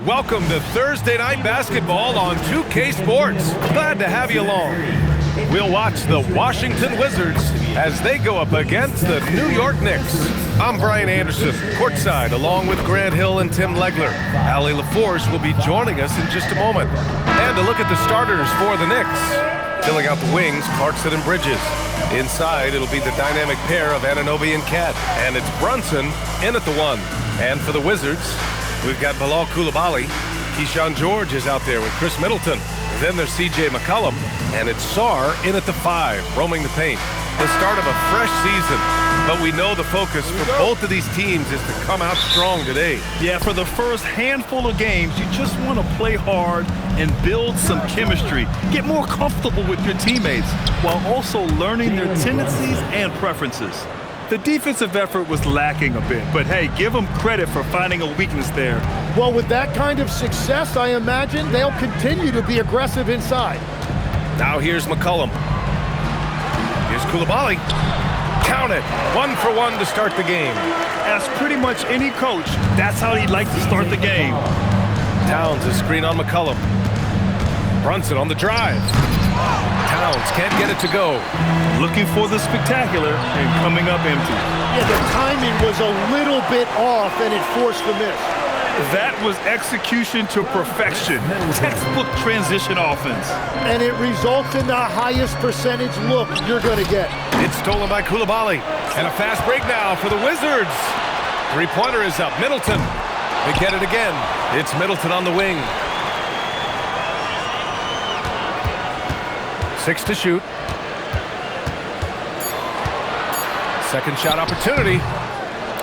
Welcome to Thursday Night Basketball on 2K Sports. Glad to have you along. We'll watch the Washington Wizards as they go up against the New York Knicks. I'm Brian Anderson, courtside, along with Grant Hill and Tim Legler. Allie LaForce will be joining us in just a moment. And to look at the starters for the Knicks. Filling out the wings, Clarkson and Bridges. Inside, it'll be the dynamic pair of Anunoby and Cat. And it's Brunson in at the 1. And for the Wizards, we've got Bilal Coulibaly. Keyshawn George is out there with Chris Middleton. Then there's C.J. McCollum, and it's Sarr in at the 5, roaming the paint. The start of a fresh season, but we know the focus for both of these teams is to come out strong today. Yeah, for the first handful of games, you just want to play hard and build some chemistry. Get more comfortable with your teammates while also learning their tendencies and preferences. The defensive effort was lacking a bit, but hey, give them credit for finding a weakness there. Well, with that kind of success, I imagine they'll continue to be aggressive inside. Now here's McCollum. Here's Coulibaly. Count it. 1 for 1 to start the game. As pretty much any coach, that's how he'd like to start the game. Towns is screen on McCollum. Brunson on the drive. Towns can't get it to go. Looking for the spectacular and coming up empty. Yeah, the timing was a little bit off and it forced the miss. That was execution to perfection. Textbook transition offense. And it results in the highest percentage look you're going to get. It's stolen by Coulibaly. And a fast break now for the Wizards. Three-pointer is up. Middleton. They get it again. It's Middleton on the wing. 6 to shoot. Second shot opportunity.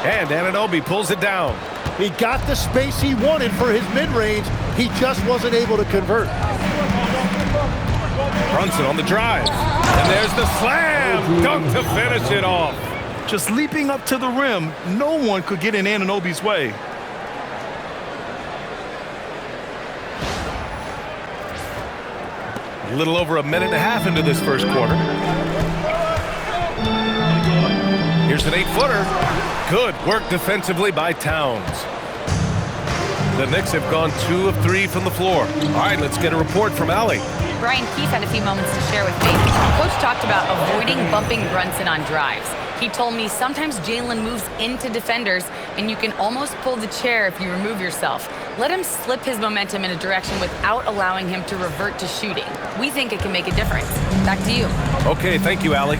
And Anunoby pulls it down. He got the space he wanted for his mid-range. He just wasn't able to convert. Brunson on the drive. And there's the slam. Dunk to finish it off. Just leaping up to the rim, no one could get in Anunoby's way. A little over a minute and a half into this first quarter. Here's an 8-footer. Good work defensively by Towns. The Knicks have gone 2 of 3 from the floor. All right, let's get a report from Allie. Brian Keith had a few moments to share with me. Coach talked about avoiding bumping Brunson on drives. He told me sometimes Jalen moves into defenders, and you can almost pull the chair if you remove yourself. Let him slip his momentum in a direction without allowing him to revert to shooting. We think it can make a difference. Back to you. Okay, thank you, Allie.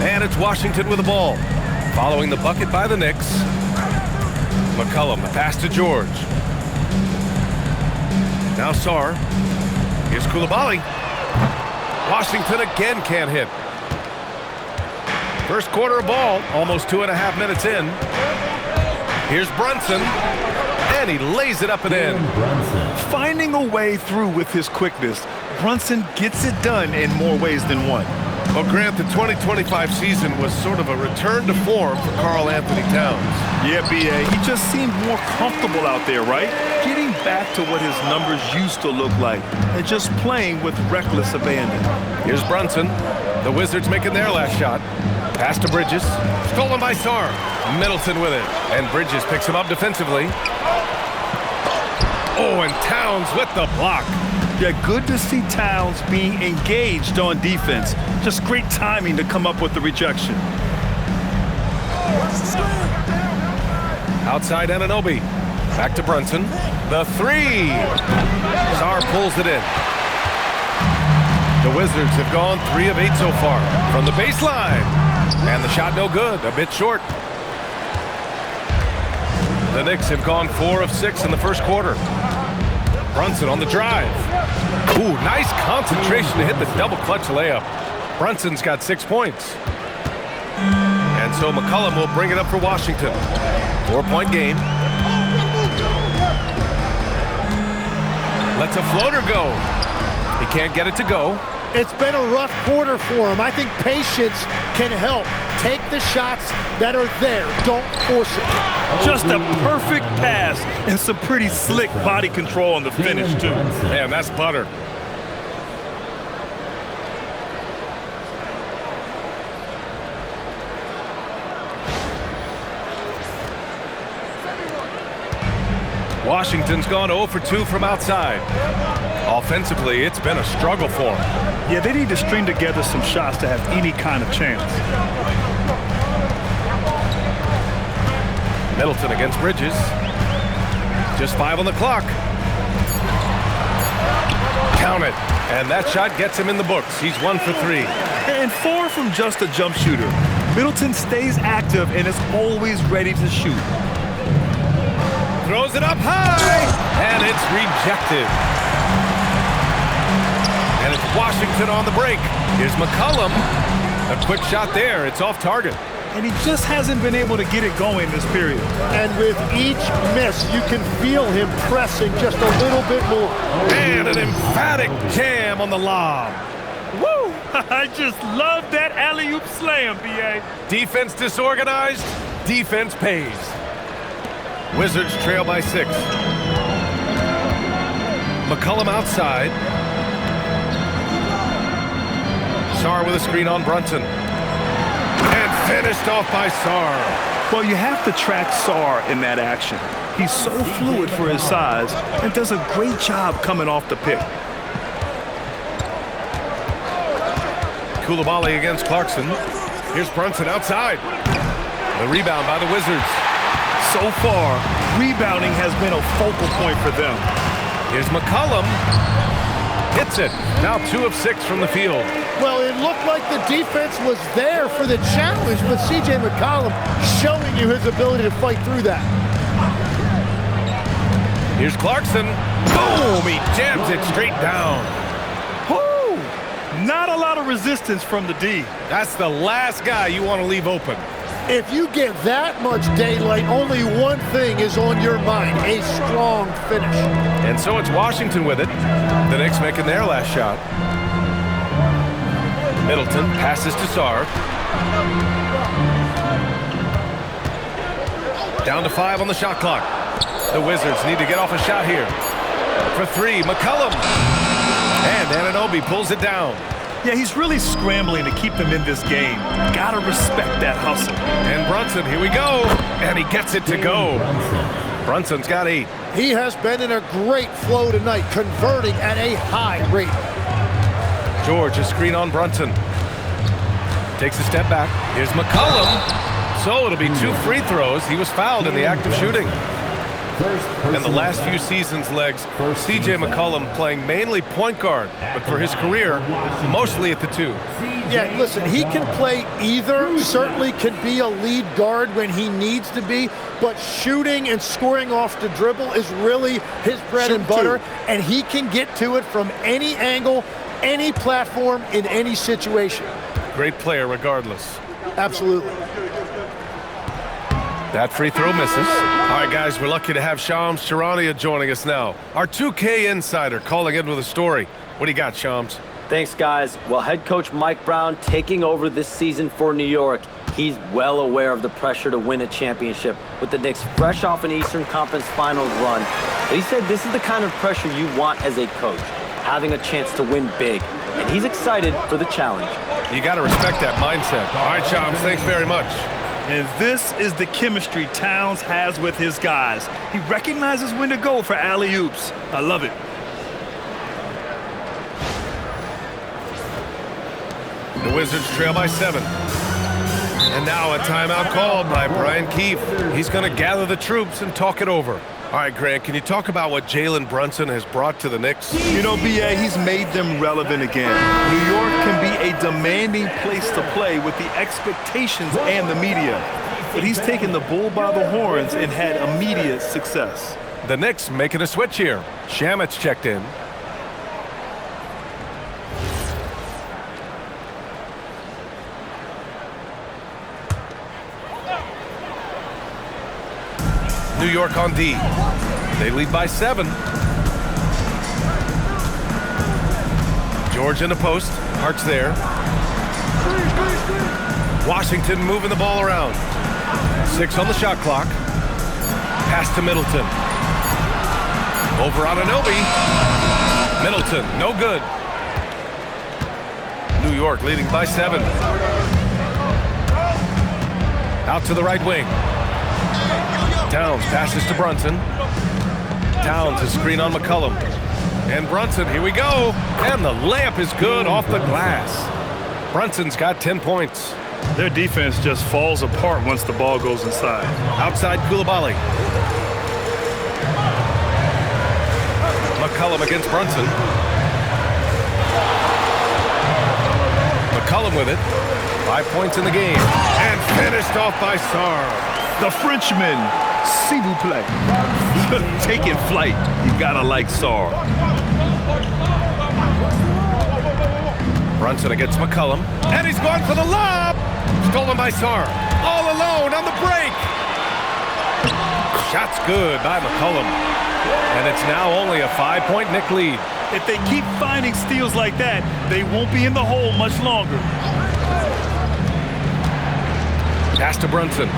And it's Washington with the ball. Following the bucket by the Knicks. McCollum, the pass to George. Now Sarr. Here's Coulibaly. Washington again can't hit. First quarter of ball, almost 2.5 minutes in. Here's Brunson. And he lays it up and in. Finding a way through with his quickness, Brunson gets it done in more ways than one. Well, Grant, the 2025 season was sort of a return to form for Karl Anthony Towns. Yeah, B.A., he just seemed more comfortable out there, right? Getting back to what his numbers used to look like and just playing with reckless abandon. Here's Brunson. The Wizards making their last shot. Pass to Bridges. Stolen by Sarr. Middleton with it. And Bridges picks him up defensively. Oh, and Towns with the block. Yeah, good to see Towns being engaged on defense. Just great timing to come up with the rejection. Outside Anunoby. Back to Brunson. The 3. Sarr pulls it in. The Wizards have gone 3 of 8 so far. From the baseline. And the shot no good. A bit short. The Knicks have gone 4 of 6 in the first quarter. Brunson on the drive. Ooh, nice concentration to hit the double clutch layup. Brunson's got 6 points. And so McCollum will bring it up for Washington. 4-point game. Lets a floater go. He can't get it to go. It's been a rough quarter for him. I think patience can help. Take the shots that are there. Don't force it. Just a perfect pass and some pretty slick body control on the finish, too. Man, that's butter. Washington's gone 0 for 2 from outside. Offensively, it's been a struggle for them. Yeah, they need to string together some shots to have any kind of chance. Middleton against Bridges. Just 5 on the clock. Count it. And that shot gets him in the books. He's 1 for 3. And far from just a jump shooter, Middleton stays active and is always ready to shoot. Throws it up high, and it's rejected. And it's Washington on the break. Here's McCollum. A quick shot there. It's off target. And he just hasn't been able to get it going this period. And with each miss, you can feel him pressing just a little bit more. And an emphatic jam on the lob. Woo! I just love that alley-oop slam, B.A. Defense disorganized, defense pays. Wizards trail by 6. McCollum outside. Sarr with a screen on Brunson. And finished off by Sarr. Well, you have to track Sarr in that action. He's so fluid for his size and does a great job coming off the pick. Koulibaly against Clarkson. Here's Brunson outside. The rebound by the Wizards. So far, rebounding has been a focal point for them. Here's McCollum. Hits it. Now 2 of 6 from the field. Well, it looked like the defense was there for the challenge, but C.J. McCollum showing you his ability to fight through that. Here's Clarkson. Boom! He jams it straight down. Woo! Not a lot of resistance from the D. That's the last guy you want to leave open. If you get that much daylight, only one thing is on your mind, a strong finish. And so it's Washington with it. The Knicks making their last shot. Middleton passes to Sarr. Down to 5 on the shot clock. The Wizards need to get off a shot here. For 3, McCollum. And Anunoby pulls it down. Yeah, he's really scrambling to keep them in this game. Gotta respect that hustle. And Brunson, here we go. And he gets it to go. Brunson's got 8. He has been in a great flow tonight, converting at a high rate. George, a screen on Brunson. Takes a step back. Here's McCollum. So it'll be 2 free throws. He was fouled in the act of shooting. And the last few seasons, Legs, C.J. McCollum playing mainly point guard, but for his career, mostly at the 2. Yeah, listen, he can play either, certainly can be a lead guard when he needs to be, but shooting and scoring off the dribble is really his bread and butter, and he can get to it from any angle, any platform, in any situation. Great player regardless. Absolutely. That free throw misses. All right, guys, we're lucky to have Shams Charania joining us now. Our 2K insider calling in with a story. What do you got, Shams? Thanks, guys. Well, head coach Mike Brown taking over this season for New York. He's well aware of the pressure to win a championship with the Knicks fresh off an Eastern Conference Finals run. But he said this is the kind of pressure you want as a coach, having a chance to win big. And he's excited for the challenge. You got to respect that mindset. All right, Shams, thanks very much. And this is the chemistry Towns has with his guys. He recognizes when to go for alley-oops. I love it. The Wizards trail by 7. And now a timeout called by Brian Keefe. He's going to gather the troops and talk it over. All right, Grant, can you talk about what Jalen Brunson has brought to the Knicks? You know, B.A., he's made them relevant again. New York can be a demanding place to play with the expectations and the media. But he's taken the bull by the horns and had immediate success. The Knicks making a switch here. Shamit's checked in. New York on D. They lead by 7. George in the post. Hart's there. Washington moving the ball around. 6 on the shot clock. Pass to Middleton. Over Anunoby. Middleton, no good. New York leading by 7. Out to the right wing. Towns passes to Brunson. Towns a screen on McCollum. And Brunson, here we go. And the layup is good off the glass. Brunson's got 10 points. Their defense just falls apart once the ball goes inside. Outside Coulibaly. McCollum against Brunson. McCollum with it. 5 points in the game. And finished off by Sarr. The Frenchman, s'il vous plaît. Taking flight. You gotta like Sarr. Brunson against McCollum. And he's going for the lob. Stolen by Sarr. All alone on the break. Shot's good by McCollum. And it's now only a 5-point Knick lead. If they keep finding steals like that, they won't be in the hole much longer. Pass to Brunson.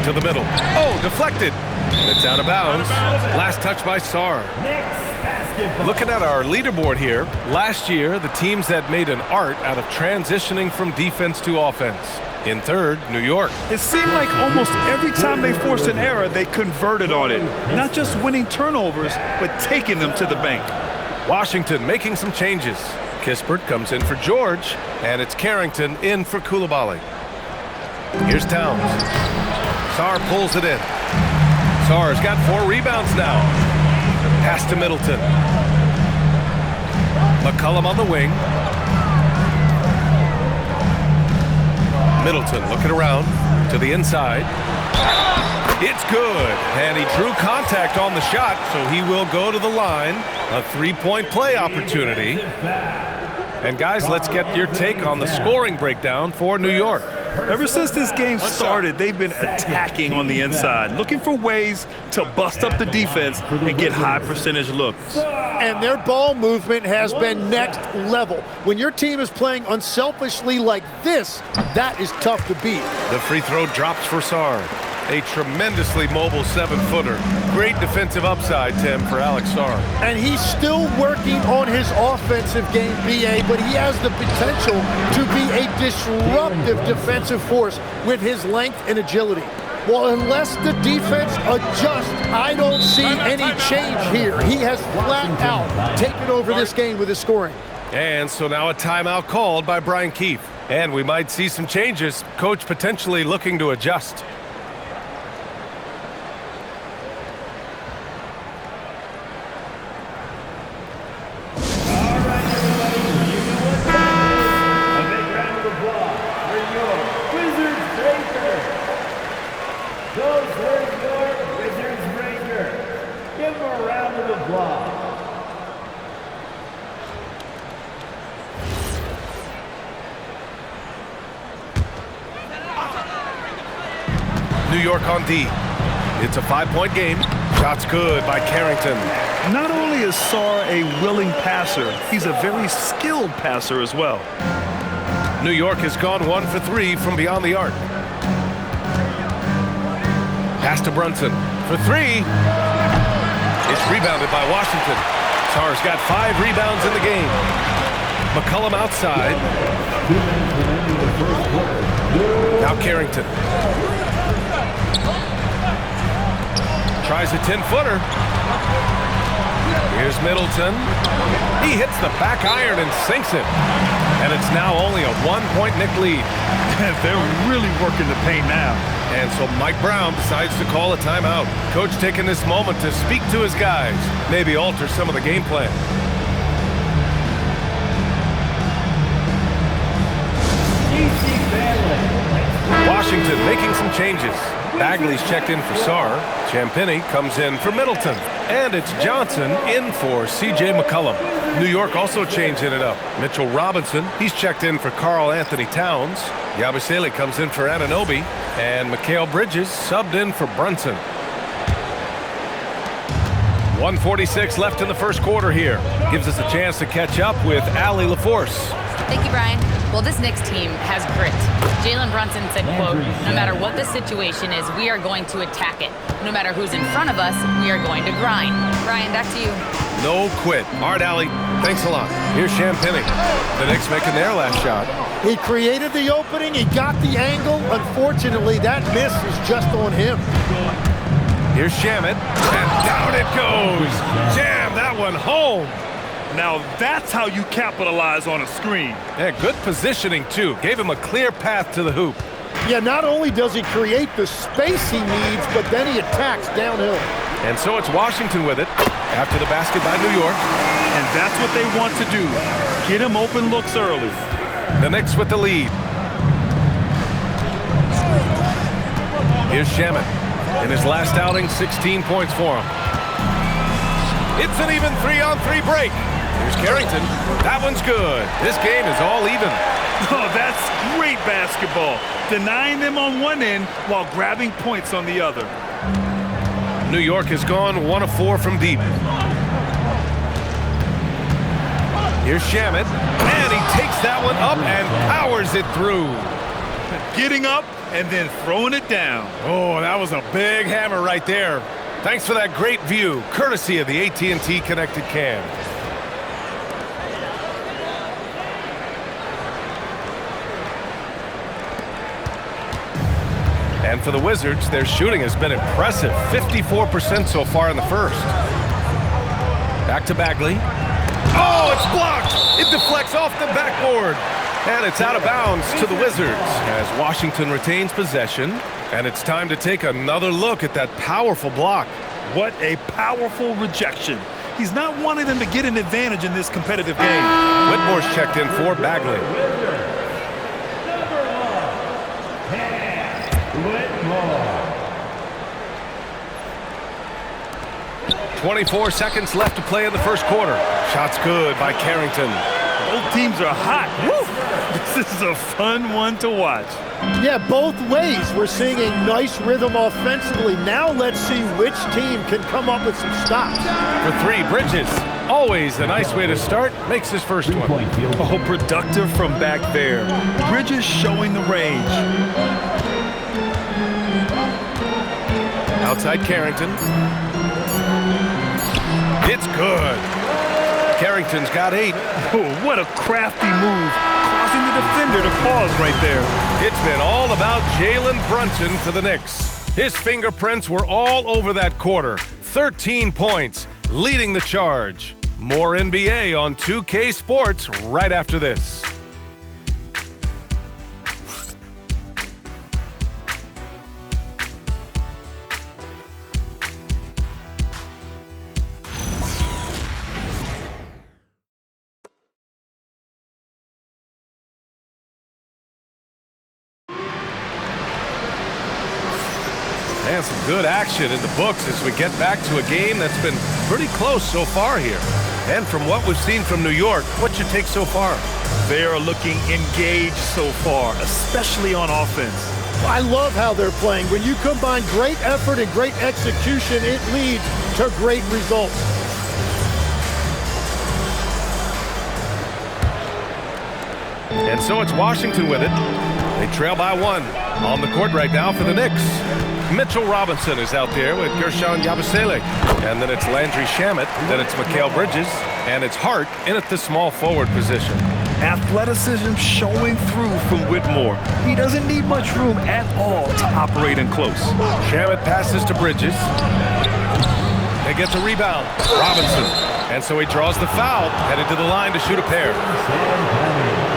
To the middle. Oh, deflected. And it's out of bounds. Last touch by Sarr. Looking at our leaderboard here, last year, the teams that made an art out of transitioning from defense to offense. In third, New York. It seemed like almost every time they forced an error, they converted on it. Not just winning turnovers, but taking them to the bank. Washington making some changes. Kispert comes in for George, and it's Carrington in for Coulibaly. Here's Towns. Sarr pulls it in. Sarr's got 4 rebounds now. Pass to Middleton. McCollum on the wing. Middleton looking around to the inside. It's good. And he drew contact on the shot, so he will go to the line. A 3-point play opportunity. And guys, let's get your take on the scoring breakdown for New York. Ever since this game started, they've been attacking on the inside, looking for ways to bust up the defense and get high percentage looks. And their ball movement has been next level. When your team is playing unselfishly like this, that is tough to beat. The free throw drops for Sarr. A tremendously mobile 7-footer. Great defensive upside, Tim, for Alex Sarr. And he's still working on his offensive game, B.A., but he has the potential to be a disruptive defensive force with his length and agility. Well, unless the defense adjusts, I don't see any change here. He has flat out taken over this game with his scoring. And so now a timeout called by Brian Keefe. And we might see some changes. Coach potentially looking to adjust. New York on D. It's a 5-point game. Shot's good by Carrington. Not only is Sarr a willing passer, he's a very skilled passer as well. New York has gone 1 for 3 from beyond the arc. Pass to Brunson for 3. It's rebounded by Washington. Sarr's got 5 rebounds in the game. McCollum outside. Now Carrington. Tries a 10-footer. Here's Middleton. He hits the back iron and sinks it. And it's now only a 1-point Knick lead. They're really working the paint now. And so Mike Brown decides to call a timeout. Coach taking this moment to speak to his guys, maybe alter some of the game plan. Washington making some changes. Bagley's checked in for Sarr. Champagnie comes in for Middleton. And it's Johnson in for C.J. McCollum. New York also changing it up. Mitchell Robinson, he's checked in for Karl Anthony Towns. Yabusele comes in for Anunoby. And Mikal Bridges subbed in for Brunson. 1:46 left in the first quarter here. Gives us a chance to catch up with Allie LaForce. Thank you, Brian. Well, this Knicks team has grit. Jalen Brunson said, quote, "No matter what the situation is, we are going to attack it. No matter who's in front of us, we are going to grind." Brian, back to you. No quit. All right, Allie, thanks a lot. Here's Champagnie. The Knicks making their last shot. He created the opening, he got the angle. Unfortunately, that miss is just on him. Here's Shamet, and down it goes. Jam that one home. Now that's how you capitalize on a screen. Yeah, good positioning, too. Gave him a clear path to the hoop. Yeah, not only does he create the space he needs, but then he attacks downhill. And so it's Washington with it after the basket by New York. And that's what they want to do. Get him open looks early. The Knicks with the lead. Here's Shamet. In his last outing, 16 points for him. It's an even 3-on-3 break. Here's Carrington. That one's good. This game is all even. Oh, that's great basketball. Denying them on one end while grabbing points on the other. New York has gone 1 of 4 from deep. Here's Shamet, and he takes that one up and powers it through. Getting up and then throwing it down. Oh, that was a big hammer right there. Thanks for that great view, courtesy of the AT&T Connected Cam. And for the Wizards, their shooting has been impressive. 54% so far in the first. Back to Bagley. Oh, it's blocked! It deflects off the backboard. And it's out of bounds to the Wizards as Washington retains possession. And it's time to take another look at that powerful block. What a powerful rejection. He's not wanting them to get an advantage in this competitive game. Whitmore's checked in for Bagley. 24 seconds left to play in the first quarter. Shot's good by Carrington. Both teams are hot. Woo! This is a fun one to watch. Yeah, both ways. We're seeing a nice rhythm offensively. Now let's see which team can come up with some stops. For 3, Bridges. Always a nice way to start. Makes his first one. Oh, productive from back there. Bridges showing the range. Outside Carrington. It's good. Carrington's got 8. Oh, what a crafty move. Causing the defender to pause right there. It's been all about Jalen Brunson for the Knicks. His fingerprints were all over that quarter. 13 points, leading the charge. More NBA on 2K Sports right after this. And some good action in the books as we get back to a game that's been pretty close so far here. And from what we've seen from New York, what's your take so far? They are looking engaged so far, especially on offense. I love how they're playing. When you combine great effort and great execution, it leads to great results. And so it's Washington with it. They trail by 1. On the court right now for the Knicks. Mitchell Robinson is out there with Gershon Yabusele. And then it's Landry Shamet. Then it's Mikal Bridges. And it's Hart in at the small forward position. Athleticism showing through from Whitmore. He doesn't need much room at all to operate in close. Shamet passes to Bridges. They get the rebound. Robinson. And so he draws the foul, headed to the line to shoot a pair.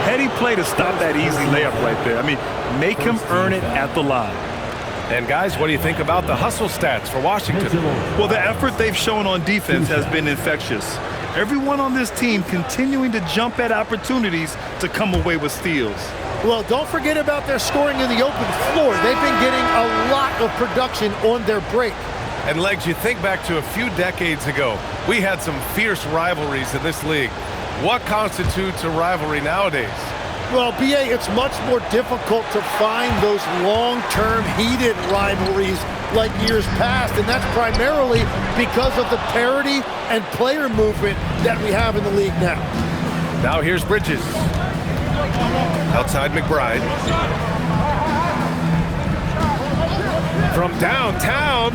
Heady play to stop that easy layup right there. I mean, make him earn it at the line. And guys, what do you think about the hustle stats for Washington? Well, the effort they've shown on defense has been infectious. Everyone on this team continuing to jump at opportunities to come away with steals. Well, don't forget about their scoring in the open floor. They've been getting a lot of production on their break. And Legs, you think back to a few decades ago, we had some fierce rivalries in this league. What constitutes a rivalry nowadays? Well, B.A., it's much more difficult to find those long-term heated rivalries like years past, and that's primarily because of the parity and player movement that we have in the league now. Now here's Bridges. Outside McBride. From downtown,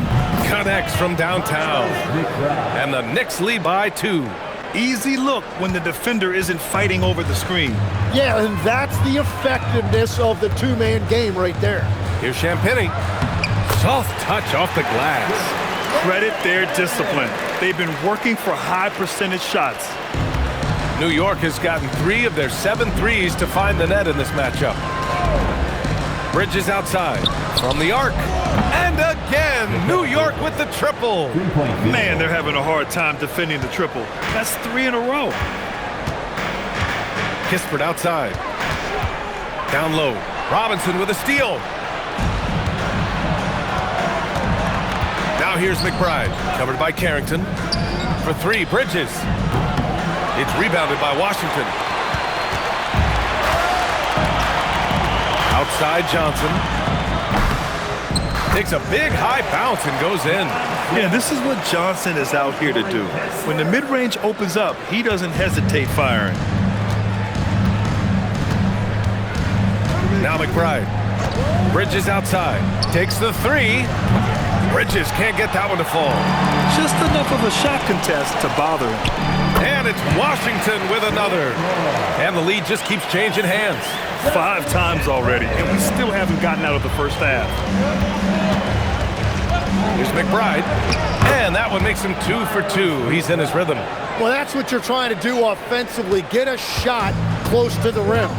connects from downtown. And the Knicks lead by 2. Easy look when the defender isn't fighting over the screen. Yeah, and that's the effectiveness of the two-man game right there. Here's Champagny. Soft touch off the glass. Credit their discipline. They've been working for high percentage shots. New York has gotten 3 of their 7 threes to find the net in this matchup. Bridges outside from the arc. And again, New York with the triple. Man, they're having a hard time defending the triple. That's 3 in a row. Kispert outside. Down low. Robinson with a steal. Now here's McBride. Covered by Carrington. For 3, Bridges. It's rebounded by Washington. Outside Johnson. Takes a big high bounce and goes in. Yeah, this is what Johnson is out here to do. When the mid-range opens up, he doesn't hesitate firing. Now McBride. Bridges outside. Takes the 3. Bridges can't get that one to fall. Just enough of a shot contest to bother him. And it's Washington with another. And the lead just keeps changing hands. 5 times already, and we still haven't gotten out of the first half. Here's McBride. And that one makes him 2 for 2. He's in his rhythm. Well, that's what you're trying to do offensively. Get a shot close to the rim.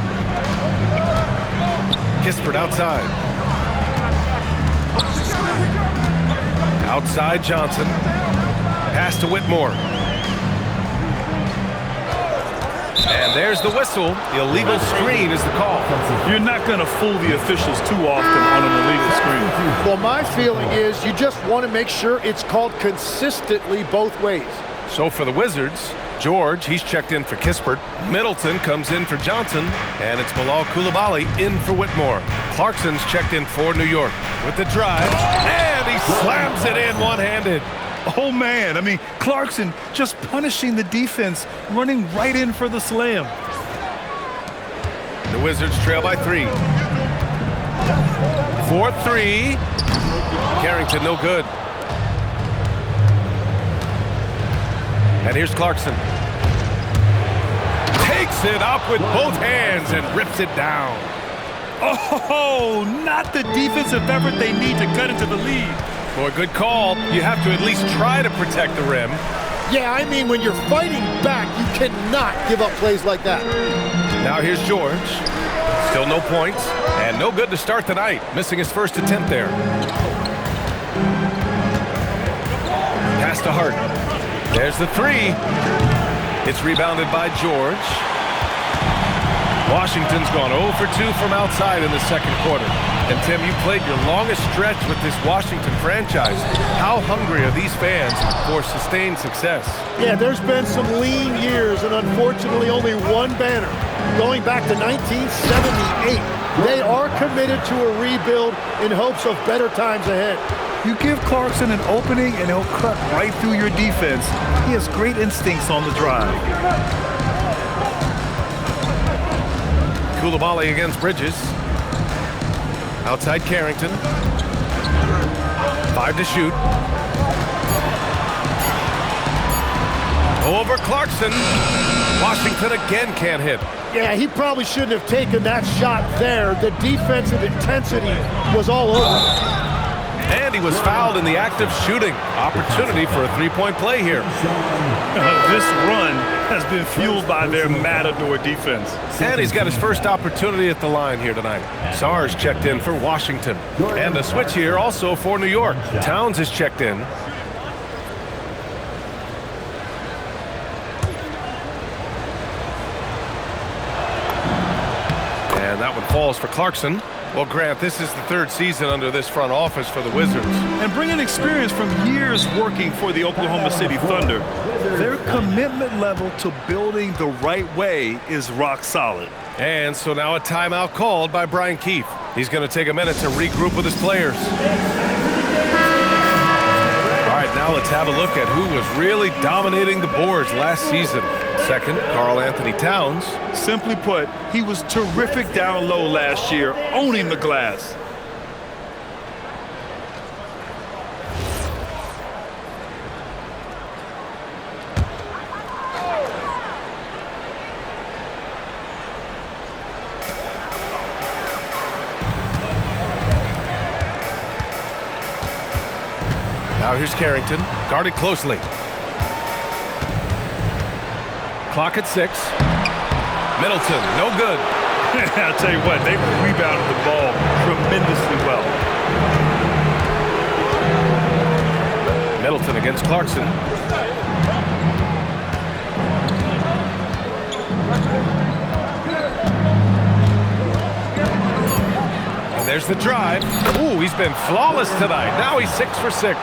Kispert outside. Outside Johnson. Pass to Whitmore. And there's the whistle. The illegal screen is the call. You're not going to fool the officials too often on an illegal screen. Well, my feeling is you just want to make sure it's called consistently both ways. So for the Wizards, George, he's checked in for Kispert. Middleton comes in for Johnson. And it's Bilal Coulibaly in for Whitmore. Clarkson's checked in for New York with the drive. And he slams it in one-handed. Oh, man. I mean, Clarkson just punishing the defense, running right in for the slam. The Wizards trail by 3. 4-3. Carrington, no good. And here's Clarkson. Takes it up with both hands and rips it down. Oh, not the defensive effort they need to cut into the lead. Boy, good call. You have to at least try to protect the rim. Yeah, I mean, when you're fighting back, you cannot give up plays like that. Now here's George. Still no points, and no good to start the night. Missing his first attempt there. Pass to Hart. There's the 3. It's rebounded by George. Washington's gone 0 for 2 from outside in the second quarter. And Tim, you played your longest stretch with this Washington franchise. How hungry are these fans for sustained success? Yeah, there's been some lean years and unfortunately only one banner. Going back to 1978, they are committed to a rebuild in hopes of better times ahead. You give Clarkson an opening and he'll cut right through your defense. He has great instincts on the drive. Coulibaly against Bridges. Outside Carrington. 5 to shoot. Over Clarkson. Washington again can't hit. Yeah, he probably shouldn't have taken that shot there. The defensive intensity was all over. And he was fouled in the act of shooting. Opportunity for a 3-point play here. This run has been fueled by their matador defense. And he's got his first opportunity at the line here tonight. Sarge checked in for Washington. And a switch here also for New York. Towns is checked in. And that one falls for Clarkson. Well, Grant, this is the 3rd season under this front office for the Wizards. And bringing experience from years working for the Oklahoma City Thunder, their commitment level to building the right way is rock solid. And so now a timeout called by Brian Keefe. He's going to take a minute to regroup with his players. All right, now let's have a look at who was really dominating the boards last season. Second, Karl Anthony Towns. Simply put, he was terrific down low last year, owning the glass. Now here's Carrington, guarded closely. Clock at 6. Middleton, no good. I'll tell you what, they rebounded the ball tremendously well. Middleton against Clarkson. And there's the drive. Ooh, he's been flawless tonight. Now he's 6 for 6.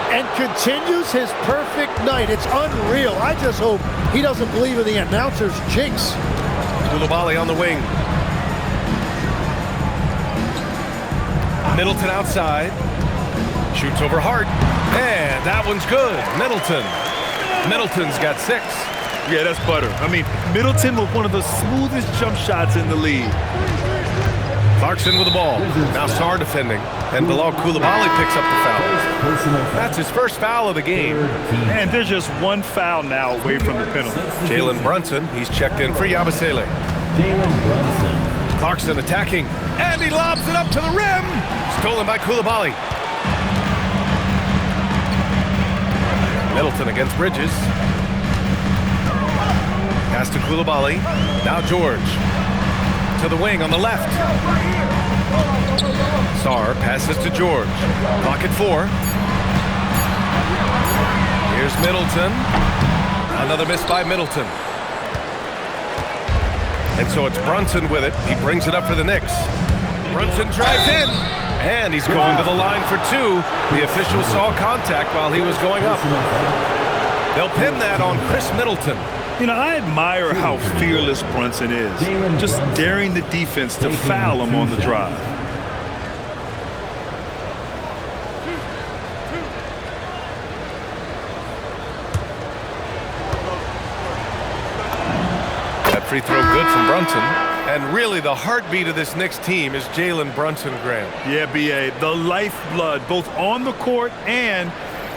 And continues his perfect night. It's unreal. I just hope he doesn't believe in the announcer's jinx. Koulibaly on the wing. Middleton outside. Shoots over Hart. And that one's good. Middleton's got 6. Yeah, that's butter. I mean, Middleton with one of the smoothest jump shots in the league. Clarkson with the ball. Now Sarr defending. And below, Koulibaly picks up the foul. That's his first foul of the game. And there's just one foul now away from the penalty. Jalen Brunson, he's checked in for Yabusele. Clarkson attacking. And he lobs it up to the rim. Stolen by Koulibaly. Middleton against Bridges. Pass to Koulibaly. Now George. To the wing on the left. Sarr passes to George. Clock at 4. Here's Middleton. Another miss by Middleton. And so it's Brunson with it. He brings it up for the Knicks. Brunson drives in. And he's going to the line for 2. The official saw contact while he was going up. They'll pin that on Chris Middleton. You know, I admire how fearless Brunson is. Just daring the defense to foul him on the drive. That free throw good from Brunson. And really the heartbeat of this Knicks team is Jalen Brunson, Graham. Yeah, B.A., the lifeblood, both on the court and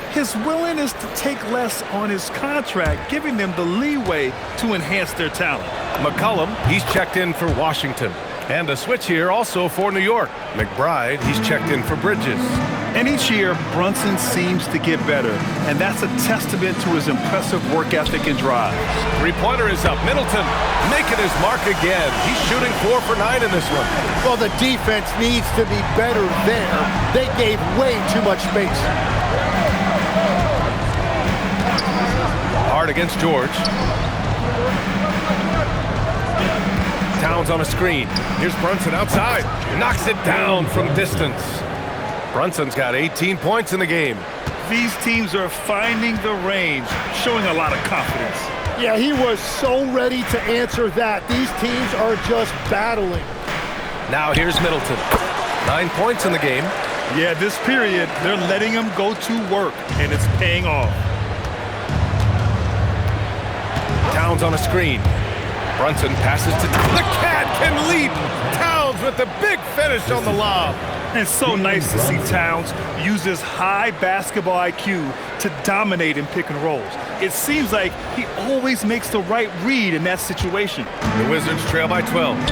his willingness to take less on his contract, giving them the leeway to enhance their talent. McCollum, he's checked in for Washington. And a switch here also for New York. McBride, he's checked in for Bridges. And each year, Brunson seems to get better, and that's a testament to his impressive work ethic and drive. Three-pointer is up. Middleton making his mark again. He's shooting 4 for 9 in this one. Well, the defense needs to be better there. They gave way too much space. Hard against George. Towns on a screen. Here's Brunson outside. Knocks it down from distance. Brunson's got 18 points in the game. These teams are finding the range, showing a lot of confidence. Yeah, he was so ready to answer that. These teams are just battling. Now here's Middleton. 9 points in the game. Yeah, this period, they're letting him go to work, and it's paying off. Towns on a screen. Brunson passes to the cat can leap. Towns with the big finish on the lob. And so nice to see Towns use his high basketball IQ to dominate in pick and rolls. It seems like he always makes the right read in that situation. The Wizards trail by 12. And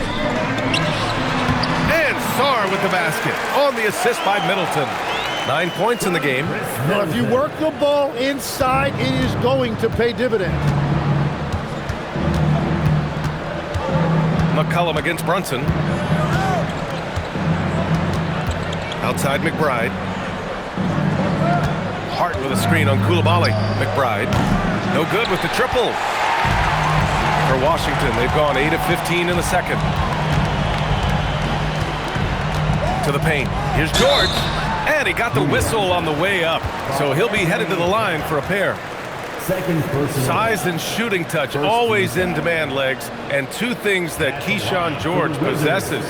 Sarr with the basket on the assist by Middleton. 9 points in the game. Now, if you work the ball inside, it is going to pay dividends. McCollum against Brunson. Outside McBride. Hart with a screen on Koulibaly. McBride. No good with the triple. For Washington, they've gone 8 of 15 in the second. To the paint. Here's George. And he got the whistle on the way up. So he'll be headed to the line for a pair. Size and shooting touch, always in demand, legs, and 2 things that Keyshawn George possesses.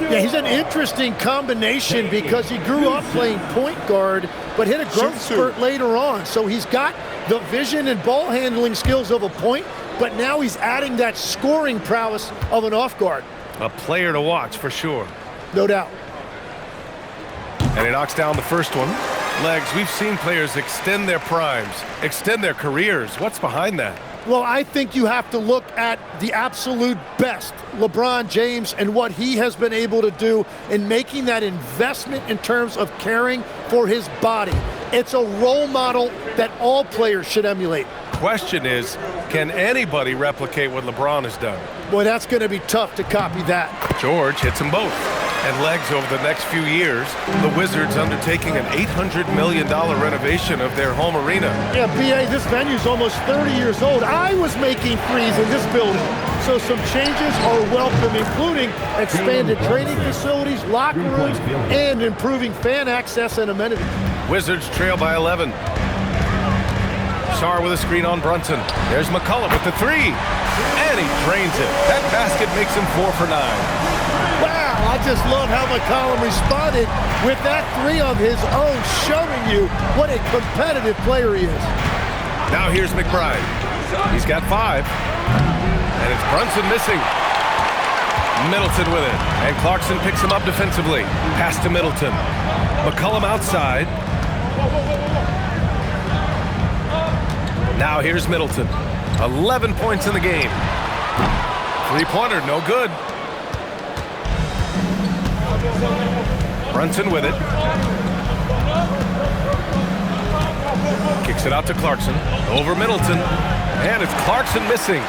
Yeah, he's an interesting combination because he grew up playing point guard, but hit a growth spurt later on. So he's got the vision and ball handling skills of a point, but now he's adding that scoring prowess of an off guard. A player to watch for sure. No doubt. And he knocks down the first one. Legs, we've seen players extend their primes, extend their careers. What's behind that? Well, I think you have to look at the absolute best, LeBron James, and what he has been able to do in making that investment in terms of caring for his body. It's a role model that all players should emulate. Question is, can anybody replicate what LeBron has done? Boy, that's going to be tough to copy that. George hits them both. And legs over the next few years, the Wizards undertaking an $800 million renovation of their home arena. Yeah, B.A., this venue's almost 30 years old. I was making threes in this building. So some changes are welcome, including expanded training facilities, locker rooms, and improving fan access and amenities. Wizards trail by 11. Sarr with a screen on Brunson. There's McCollum with the three. And he drains it. That basket makes him 4 for 9. Wow, I just love how McCollum responded with that three of his own, showing you what a competitive player he is. Now here's McBride. He's got 5. And it's Brunson missing. Middleton with it. And Clarkson picks him up defensively. Pass to Middleton. McCollum outside. Now here's Middleton. 11 points in the game. Three-pointer, no good. Brunson with it. Kicks it out to Clarkson. Over Middleton. And it's Clarkson missing.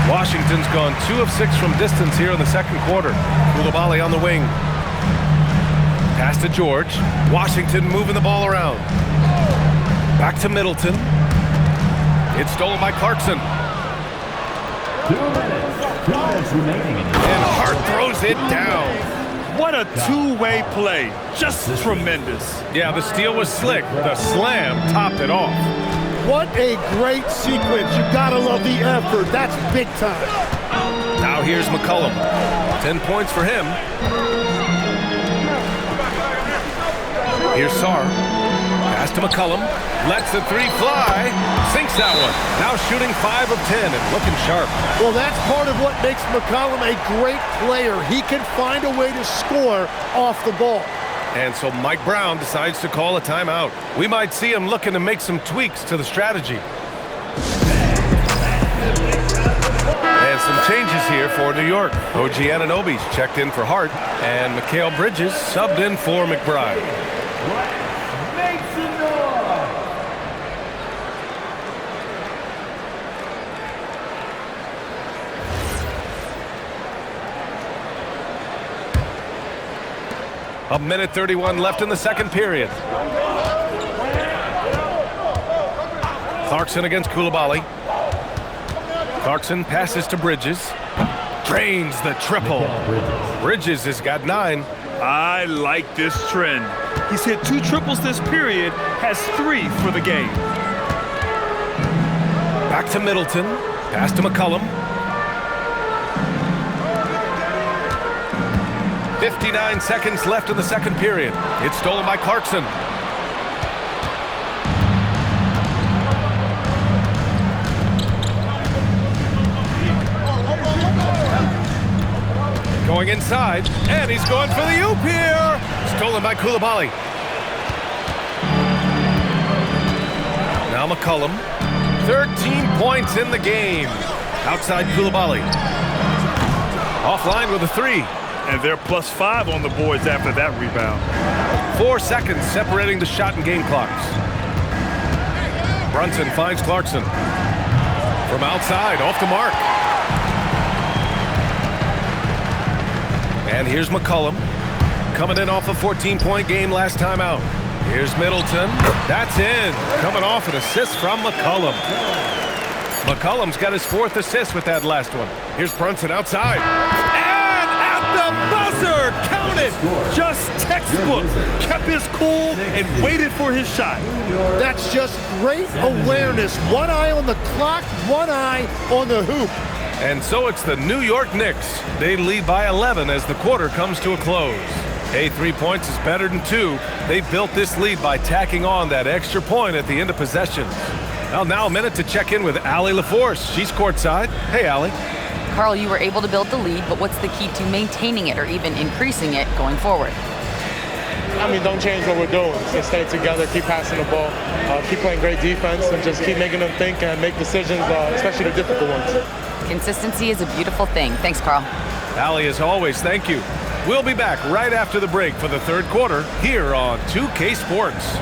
Washington's gone 2 of 6 from distance here in the second quarter. Koulibaly on the wing. Pass to George. Washington moving the ball around. Back to Middleton. It's stolen by Clarkson. 2 minutes remaining. And Hart throws it down. What a two-way play. Just tremendous. Yeah, the steal was slick. The slam topped it off. What a great sequence. You gotta love the effort. That's big time. Now here's McCollum. 10 points for him. Here's Sarr. Pass to McCollum. Lets the three fly. Sinks that one. Now shooting 5 of 10 and looking sharp. Well, that's part of what makes McCollum a great player. He can find a way to score off the ball. And so Mike Brown decides to call a timeout. We might see him looking to make some tweaks to the strategy. And some changes here for New York. OG Anunoby's checked in for Hart, and Mikal Bridges subbed in for McBride. A minute 31 left in the second period. Clarkson against Koulibaly. Clarkson passes to Bridges. Drains the triple. Bridges has got 9. I like this trend. He's hit 2 triples this period, has 3 for the game. Back to Middleton. Pass to McCollum. 59 seconds left in the second period. It's stolen by Clarkson. Going inside, and he's going for the oop here. Stolen by Koulibaly. Now McCollum. 13 points in the game. Outside Koulibaly. Offline with a 3. And they're +5 on the boards after that rebound. 4 seconds separating the shot and game clocks. Brunson finds Clarkson. From outside, off the mark. And here's McCollum. Coming in off a 14-point game last time out. Here's Middleton. That's in. Coming off an assist from McCollum. McCollum's got his 4th assist with that last one. Here's Brunson outside. The buzzer counted. Just textbook. Kept his cool and waited for his shot. That's just great awareness. One eye on the clock, one eye on the hoop. And so it's the New York Knicks. They lead by 11 as the quarter comes to a close. Hey, 3 points is better than 2. They built this lead by tacking on that extra point at the end of possession. Well, now a minute to check in with Allie LaForce. She's courtside. Hey, Allie. Carl, you were able to build the lead, but what's the key to maintaining it or even increasing it going forward? I mean, don't change what we're doing. Just stay together, keep passing the ball, keep playing great defense, and just keep making them think and make decisions, especially the difficult ones. Consistency is a beautiful thing. Thanks, Carl. Allie, as always, thank you. We'll be back right after the break for the third quarter here on 2K Sports.